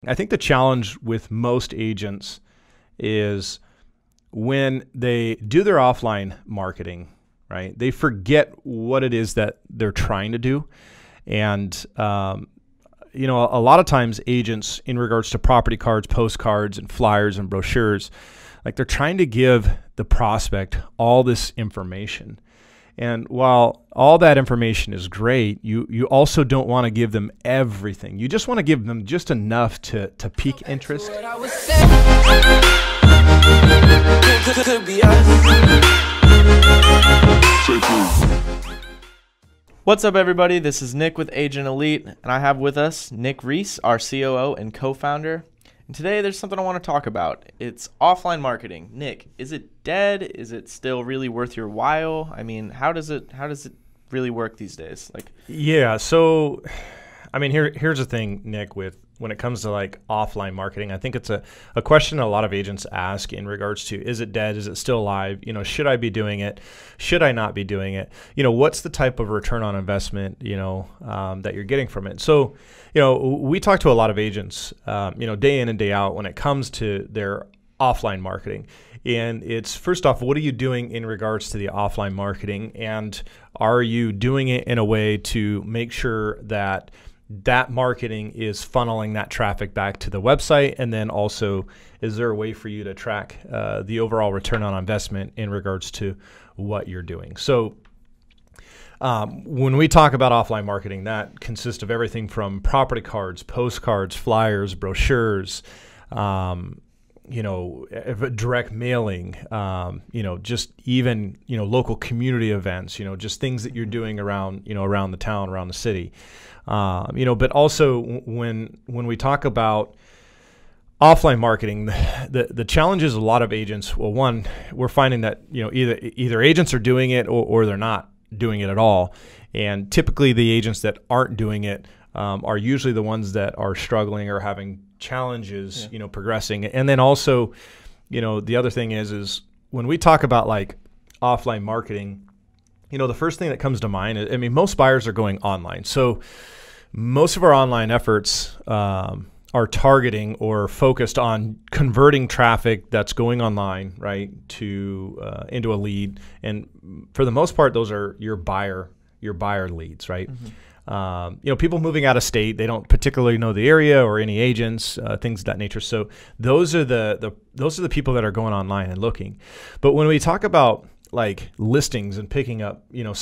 I think the challenge with most agents is when they do their offline marketing, right? They forget what it is that they're trying to do. And, you know, a lot of times agents, in regards to property cards, postcards, and flyers and brochures, like they're trying to give the prospect all this information. And while all that information is great, you also don't want to give them everything. You just want to give them just enough to pique interest. What's up, everybody? This is Nick with Agent Elite, and I have with us Nick Reis, our COO and Co-Founder. And today there's something I want to talk about. It's offline marketing. Nick, is it dead? Is it still really worth your while? I mean, how does it really work these days? Yeah, so I mean, here's the thing, Nick, with when it comes to like offline marketing, I think it's a question a lot of agents ask in regards to, is it dead? Is it still alive? You know, should I be doing it? Should I not be doing it? You know, what's the type of return on investment, you know, that you're getting from it? So, you know, we talk to a lot of agents, you know, day in and day out when it comes to their offline marketing. And it's, first off, what are you doing in regards to the offline marketing? And are you doing it in a way to make sure that that marketing is funneling that traffic back to the website? And then also, is there a way for you to track the overall return on investment in regards to what you're doing? So when we talk about offline marketing, that consists of everything from property cards, postcards, flyers, brochures, you know, direct mailing, you know, just even, you know, local community events, you know, just things that you're doing around, you know, around the town, around the city. You know, but also when we talk about offline marketing, the challenge is a lot of agents. Well, one, we're finding that, you know, either agents are doing it or they're not doing it at all. And typically the agents that aren't doing it are usually the ones that are struggling or having challenges, you know, progressing. And then also, you know, the other thing is when we talk about like offline marketing, you know, the first thing that comes to mind is, I mean, most buyers are going online. So most of our online efforts are targeting or focused on converting traffic that's going online, right, to into a lead. And for the most part, those are your buyer leads, right? Mm-hmm. You know, people moving out of state, they don't particularly know the area or any agents, things of that nature. So those are the people that are going online and looking. But when we talk about like listings and picking up, you know,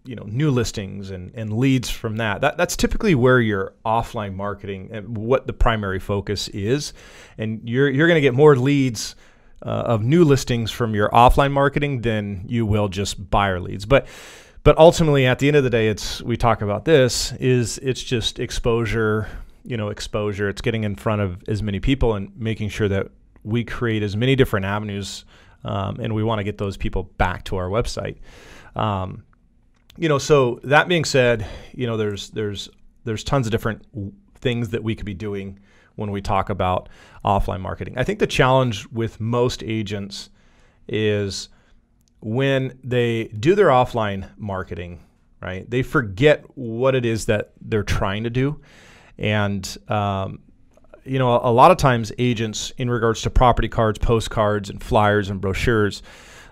new listings and leads from that's typically where your offline marketing and what the primary focus is. And you're going to get more leads of new listings from your offline marketing than you will just buyer leads. But ultimately, at the end of the day, it's just exposure, you know, exposure. It's getting in front of as many people and making sure that we create as many different avenues. And we want to get those people back to our website. You know, so that being said, you know, there's tons of different things that we could be doing when we talk about offline marketing. I think the challenge with most agents is when they do their offline marketing, right? They forget what it is that they're trying to do. And, you know, a lot of times agents, in regards to property cards, postcards, and flyers and brochures,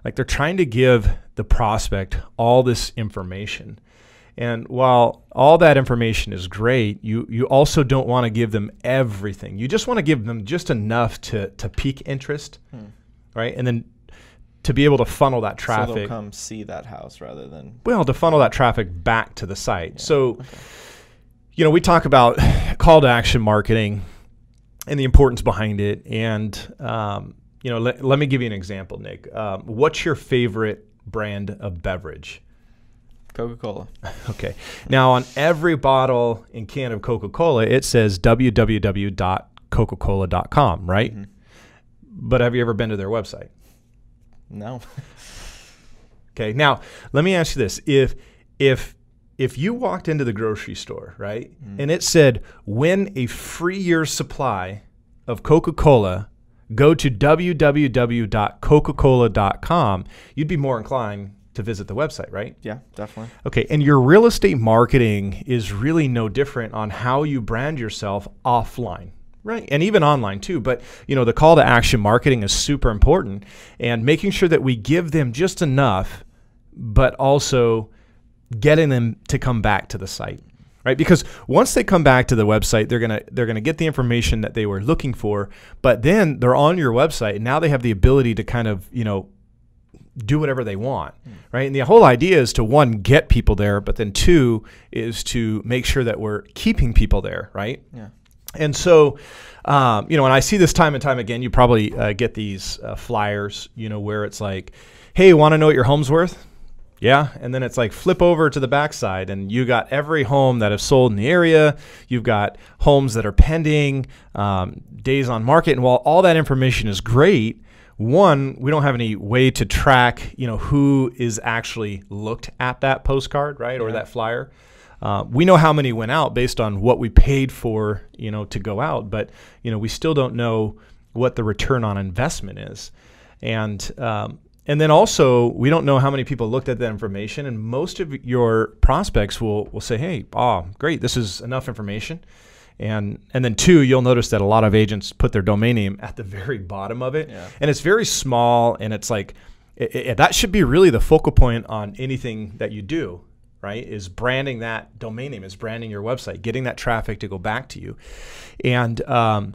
like they're trying to give the prospect all this information. And while all that information is great, you also don't want to give them everything. You just want to give them just enough to pique interest, right? And then to be able to funnel that traffic. So they'll come see that house rather than... Well, to funnel that traffic back to the site. Yeah. So, you know, we talk about call to action marketing and the importance behind it. And, you know, let me give you an example, Nick. What's your favorite brand of beverage? Coca-Cola. Okay. Now, on every bottle and can of Coca-Cola, it says www.coca-cola.com, right? Mm-hmm. But have you ever been to their website? No. Okay. Now, let me ask you this. If you walked into the grocery store, right, and it said, win a free year's supply of Coca-Cola, go to www.coca-cola.com, you'd be more inclined to visit the website, right? Yeah, definitely. Okay. And your real estate marketing is really no different on how you brand yourself offline, Right. And even online too. But, the call to action marketing is super important, and making sure that we give them just enough, but also getting them to come back to the site. Right? Because once they come back to the website, they're gonna get the information that they were looking for, but then they're on your website, and now they have the ability to kind of, do whatever they want, right? And the whole idea is to, one, get people there, but then two is to make sure that we're keeping people there, right? Yeah. And so, and I see this time and time again. You probably get these flyers, where it's like, hey, want to know what your home's worth? Yeah. And then it's like, flip over to the backside, and you got every home that have sold in the area. You've got homes that are pending, days on market. And while all that information is great, one, we don't have any way to track, who is actually looked at that postcard, right? Or that flyer. We know how many went out based on what we paid for, to go out, but, we still don't know what the return on investment is. And then also, we don't know how many people looked at that information, and most of your prospects will say, hey, great, this is enough information. And then two, you'll notice that a lot of agents put their domain name at the very bottom of it. Yeah. And it's very small, and it's like, that should be really the focal point on anything that you do, right? Is branding that domain name, is branding your website, getting that traffic to go back to you. And, so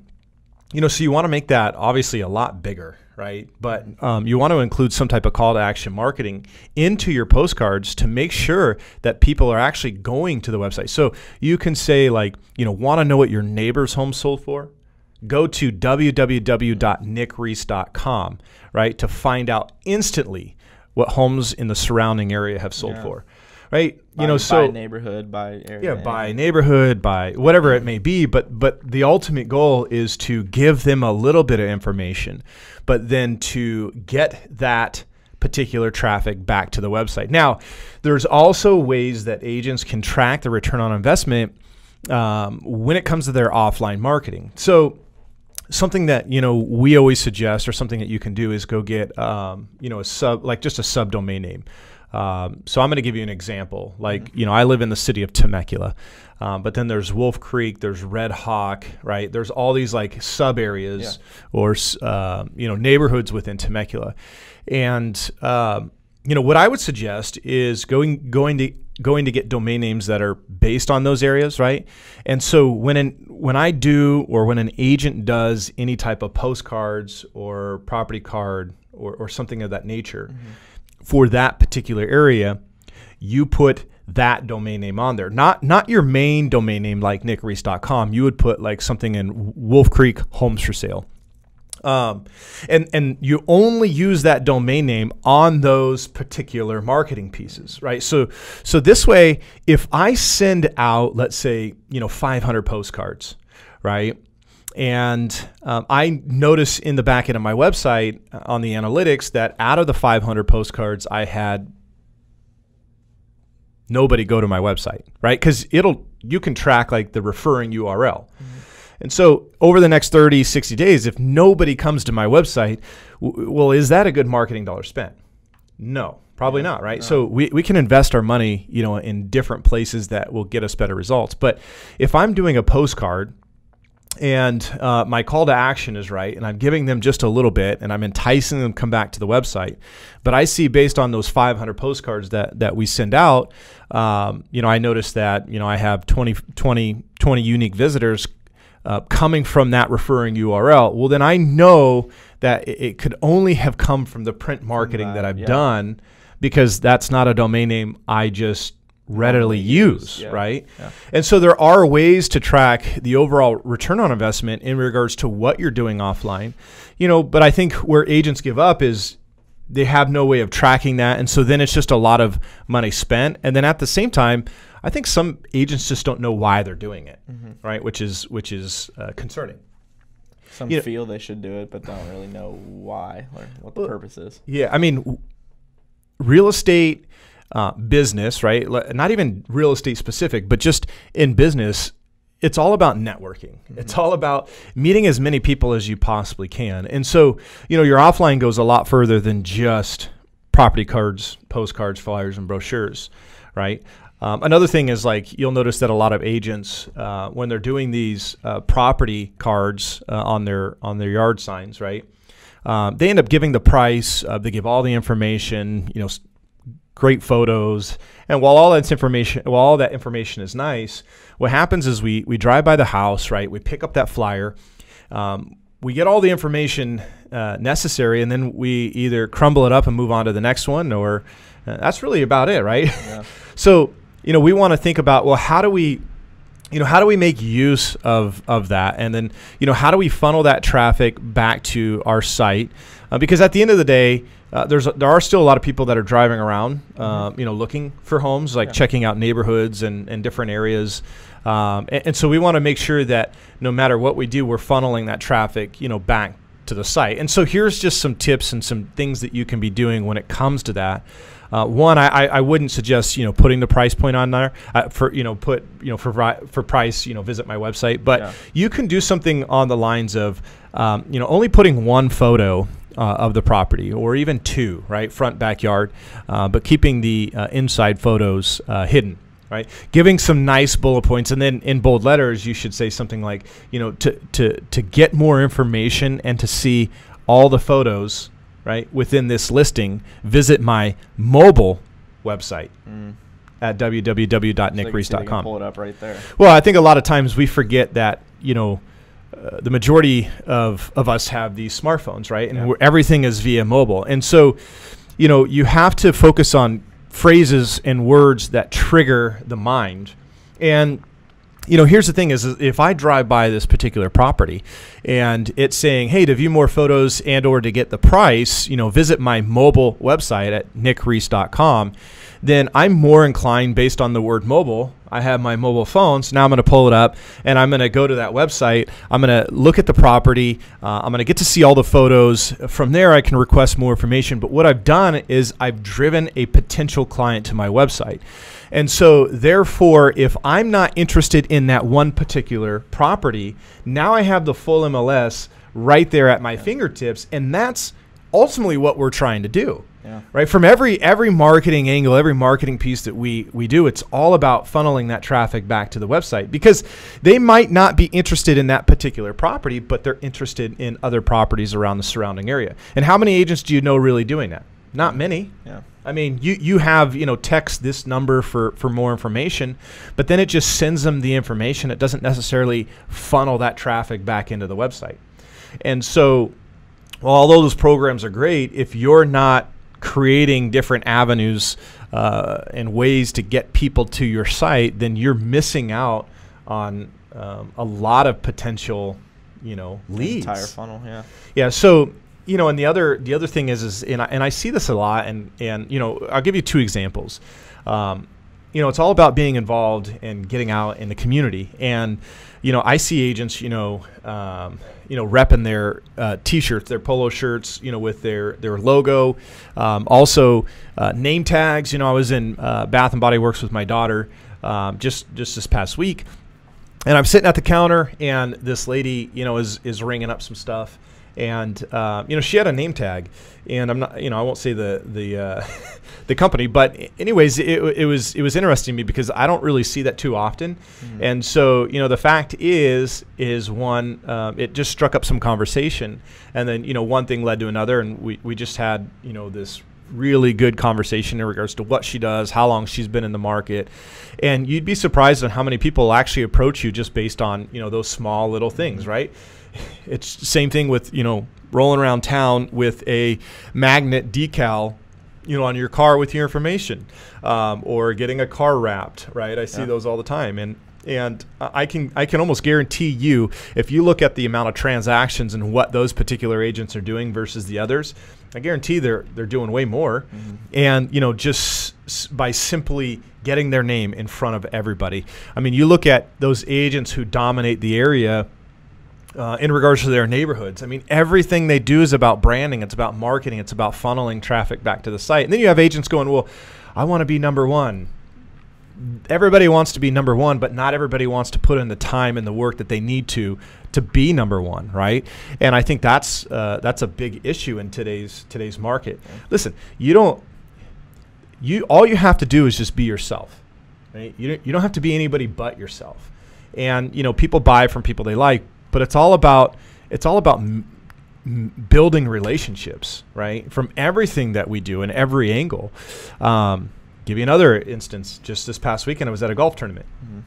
you want to make that obviously a lot bigger, right? But you want to include some type of call to action marketing into your postcards to make sure that people are actually going to the website. So you can say, like, want to know what your neighbor's home sold for? Go to www.nickreis.com, right, to find out instantly what homes in the surrounding area have sold for. Right, by neighborhood, by area. Yeah, by neighborhood, by whatever it may be. But the ultimate goal is to give them a little bit of information, but then to get that particular traffic back to the website. Now, there's also ways that agents can track the return on investment when it comes to their offline marketing. So something that we always suggest, or something that you can do, is go get just a subdomain name. So I'm going to give you an example. Like, I live in the city of Temecula, but then there's Wolf Creek, there's Red Hawk, right? There's all these like sub areas or, neighborhoods within Temecula. And, what I would suggest is going to get domain names that are based on those areas, right? And so when an agent does any type of postcards or property card or something of that nature, for that particular area, you put that domain name on there. Not your main domain name like nickreis.com. You would put like something in Wolf Creek Homes for Sale. And you only use that domain name on those particular marketing pieces, right? So this way, if I send out, let's say, 500 postcards, right? And I notice in the back end of my website on the analytics that out of the 500 postcards, I had nobody go to my website, right? Because you can track like the referring URL. And so over the next 30, 60 days, if nobody comes to my website, well, is that a good marketing dollar spent? No, probably not, right? No. So we can invest our money, in different places that will get us better results. But if I'm doing a postcard, and my call to action is right, and I'm giving them just a little bit, and I'm enticing them to come back to the website. But I see, based on those 500 postcards that we send out, I noticed that I have 20 unique visitors coming from that referring URL. Well, then I know that it could only have come from the print marketing that I've done, because that's not a domain name I just readily use, right? Yeah. And so there are ways to track the overall return on investment in regards to what you're doing offline, but I think where agents give up is they have no way of tracking that. And so then it's just a lot of money spent. And then at the same time, I think some agents just don't know why they're doing it, right? Which is concerning. Some feel they should do it, but don't really know why or what the purpose is. Yeah, I mean, real estate, business, right? Not even real estate specific, but just in business, it's all about networking. It's all about meeting as many people as you possibly can. And so, your offline goes a lot further than just property cards, postcards, flyers, and brochures, right? Another thing is, like, you'll notice that a lot of agents, when they're doing these property cards on their yard signs, right? They end up giving the price. They give all the information, great photos, and while all that information is nice, what happens is we drive by the house, right? We pick up that flyer, we get all the information necessary, and then we either crumble it up and move on to the next one, or that's really about it, right? Yeah. So we want to think about, well, how do we make use of that, and then how do we funnel that traffic back to our site? Because at the end of the day, there are still a lot of people that are driving around, looking for homes, like checking out neighborhoods and different areas. And so we want to make sure that no matter what we do, we're funneling that traffic, back to the site. And so here's just some tips and some things that you can be doing when it comes to that. One, I wouldn't suggest putting the price point on there for price, visit my website. But you can do something on the lines of only putting one photo of the property, or even two, right, front, backyard, but keeping the inside photos hidden. Right, giving some nice bullet points, and then in bold letters you should say something like, to get more information and to see all the photos, right, within this listing, visit my mobile website at www.nickreis.com. Pull it up right there. Well, I think a lot of times we forget that the majority of us have these smartphones, right, and where everything is via mobile, and so you have to focus on phrases and words that trigger the mind. And here's the thing is if I drive by this particular property and it's saying, hey, to view more photos and or to get the price, visit my mobile website at nickreis.com, then I'm more inclined, based on the word mobile. I have my mobile phone, so now I'm going to pull it up and I'm going to go to that website. I'm going to look at the property. I'm going to get to see all the photos. From there, I can request more information. But what I've done is I've driven a potential client to my website. And so therefore, if I'm not interested in that one particular property, now I have the full MLS right there at my fingertips. And that's ultimately what we're trying to do. Yeah. Right, from every marketing angle, every marketing piece that we do, it's all about funneling that traffic back to the website, because they might not be interested in that particular property, but they're interested in other properties around the surrounding area. And how many agents do you know really doing that? Not many. Yeah. I mean, you have text this number for more information, but then it just sends them the information. It doesn't necessarily funnel that traffic back into the website. And so, although those programs are great, if you're not creating different avenues and ways to get people to your site, then you're missing out on a lot of potential, leads. Entire funnel, yeah. Yeah. So, and the other thing is and I see this a lot, and I'll give you two examples. It's all about being involved and getting out in the community, and I see agents, repping their T-shirts, their polo shirts, with their logo. Also, name tags. I was in Bath and Body Works with my daughter just this past week, and I'm sitting at the counter, and this lady, is ringing up some stuff. And she had a name tag, and I'm not, I won't say the company, but anyways, it was interesting to me because I don't really see that too often. Mm-hmm. And so the fact is one, it just struck up some conversation, and then one thing led to another, and we just had this really good conversation in regards to what she does, how long she's been in the market, and you'd be surprised on how many people actually approach you just based on those small little things, right? It's the same thing with, rolling around town with a magnet decal, on your car with your information, or getting a car wrapped, right? I see those all the time. And I can almost guarantee you, if you look at the amount of transactions and what those particular agents are doing versus the others, I guarantee they're doing way more. Mm-hmm. And, just by simply getting their name in front of everybody. I mean, you look at those agents who dominate the area, in regards to their neighborhoods. I mean, everything they do is about branding. It's about marketing. It's about funneling traffic back to the site. And then you have agents going, well, I want to be number one. Everybody wants to be number one, but not everybody wants to put in the time and the work that they need to be number one, right? And I think that's a big issue in today's market. Listen, all you have to do is just be yourself. right? You don't have to be anybody but yourself. And, people buy from people they like, but it's all about building relationships, right? From everything that we do in every angle. Give you another instance. Just this past weekend, I was at a golf tournament. Mm-hmm.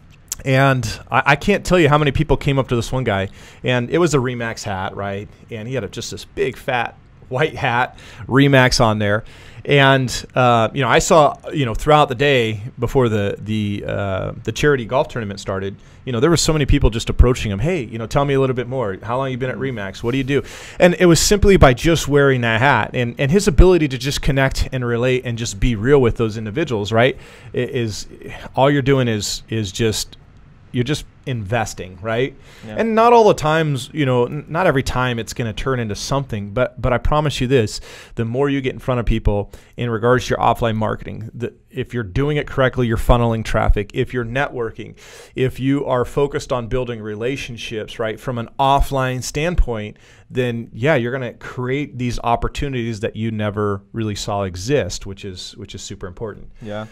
And I can't tell you how many people came up to this one guy, and it was a Remax hat, right? And he had just this big fat white hat, Remax on there. And I saw throughout the day before the charity golf tournament started, there were so many people just approaching him. Hey, tell me a little bit more. How long you been at Remax? What do you do? And it was simply by just wearing that hat and his ability to just connect and relate and just be real with those individuals, right? Is all you're doing is just you're just investing, right? Yeah. And not all the times, not every time it's going to turn into something, but I promise you this, the more you get in front of people in regards to your offline marketing, if you're doing it correctly, you're funneling traffic. If you're networking, if you are focused on building relationships, right, from an offline standpoint, then yeah, you're going to create these opportunities that you never really saw exist, which is super important. Yeah.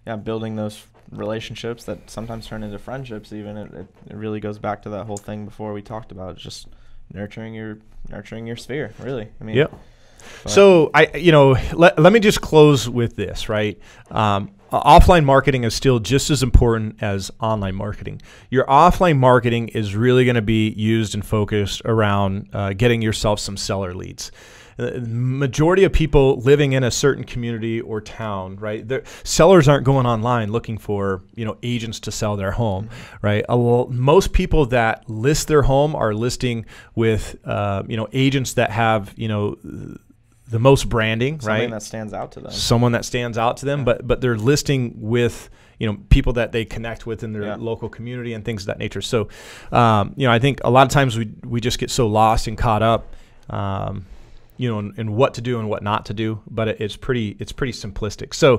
Yeah. Building those relationships that sometimes turn into friendships even, it really goes back to that whole thing before we talked about, just nurturing your sphere, really. I mean, yep. So let me just close with this, right? Offline marketing is still just as important as online marketing. Your offline marketing is really going to be used and focused around getting yourself some seller leads. The majority of people living in a certain community or town, right? Sellers aren't going online looking for, agents to sell their home, right? Most people that list their home are listing with, agents that have, the most branding, right? Something that stands out to them. Someone that stands out to them, but they're listing with, people that they connect with in their local community and things of that nature. So, I think a lot of times we just get so lost and caught up, and what to do and what not to do, but it's pretty simplistic. So,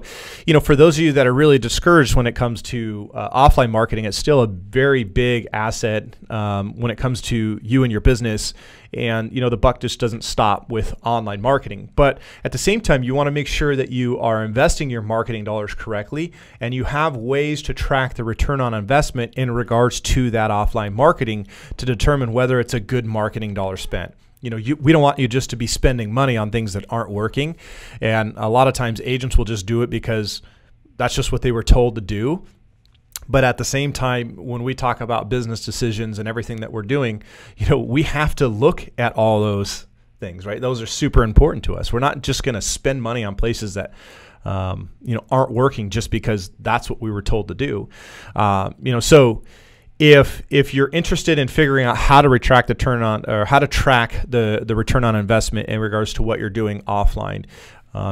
for those of you that are really discouraged when it comes to offline marketing, it's still a very big asset when it comes to you and your business. And, the buck just doesn't stop with online marketing. But at the same time, you want to make sure that you are investing your marketing dollars correctly, and you have ways to track the return on investment in regards to that offline marketing to determine whether it's a good marketing dollar spent. We don't want you just to be spending money on things that aren't working. And a lot of times agents will just do it because that's just what they were told to do. But at the same time, when we talk about business decisions and everything that we're doing, we have to look at all those things, right? Those are super important to us. We're not just going to spend money on places that aren't working just because that's what we were told to do. So if you're interested in figuring out how to track the return on investment in regards to what you're doing offline,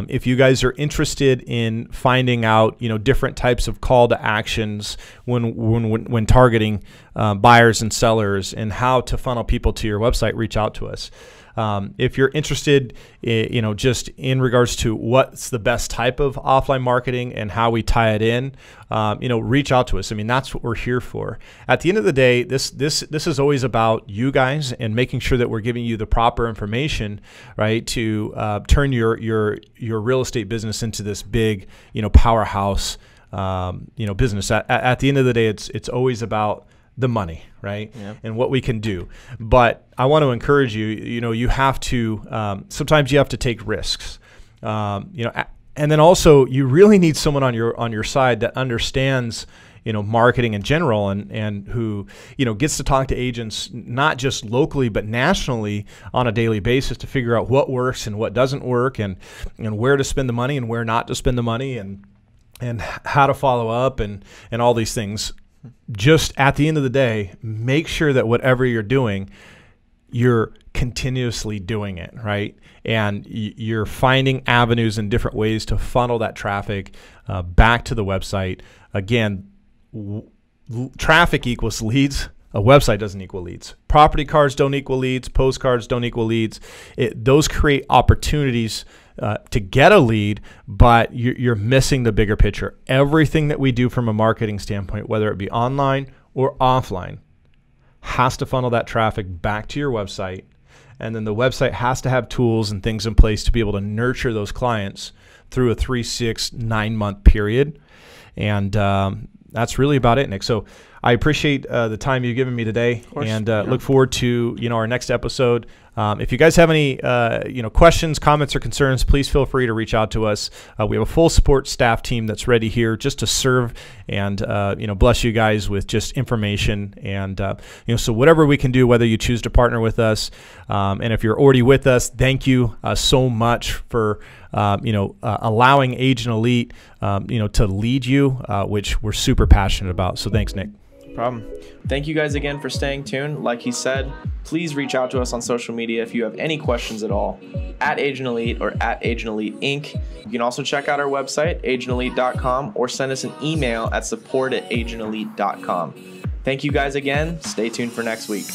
if you guys are interested in finding out, different types of call to actions when targeting buyers and sellers and how to funnel people to your website, reach out to us. If you're interested, just in regards to what's the best type of offline marketing and how we tie it in, reach out to us. I mean, that's what we're here for. At the end of the day, this is always about you guys and making sure that we're giving you the proper information, right, to turn your real estate business into this big, powerhouse, business. At the end of the day, it's always about the money, right? Yep. And what we can do. But I want to encourage you, you have to, sometimes you have to take risks, and then also you really need someone on your side that understands, marketing in general and who, gets to talk to agents, not just locally, but nationally on a daily basis to figure out what works and what doesn't work and where to spend the money and where not to spend the money and how to follow up and all these things. Just at the end of the day, make sure that whatever you're doing, you're continuously doing it, right? And you're finding avenues and different ways to funnel that traffic back to the website. Again, traffic equals leads. A website doesn't equal leads. Property cards don't equal leads. Postcards don't equal leads. Those create opportunities to get a lead, but you're missing the bigger picture. Everything that we do from a marketing standpoint, whether it be online or offline, has to funnel that traffic back to your website. And then the website has to have tools and things in place to be able to nurture those clients through a 3, 6, 9 month period. And that's really about it, Nick. So I appreciate the time you've given me today, and look forward to our next episode. If you guys have any questions, comments, or concerns, please feel free to reach out to us. We have a full support staff team that's ready here just to serve and bless you guys with just information. And so whatever we can do, whether you choose to partner with us, and if you're already with us, thank you so much for allowing Agent Elite to lead you, which we're super passionate about. So thanks, Nick. Problem. Thank you guys again for staying tuned. Like he said, please reach out to us on social media if you have any questions at all, at Agent Elite or at Agent Elite Inc. You can also check out our website, agentelite.com, or send us an email at support@agentelite.com. Thank you guys again. Stay tuned for next week.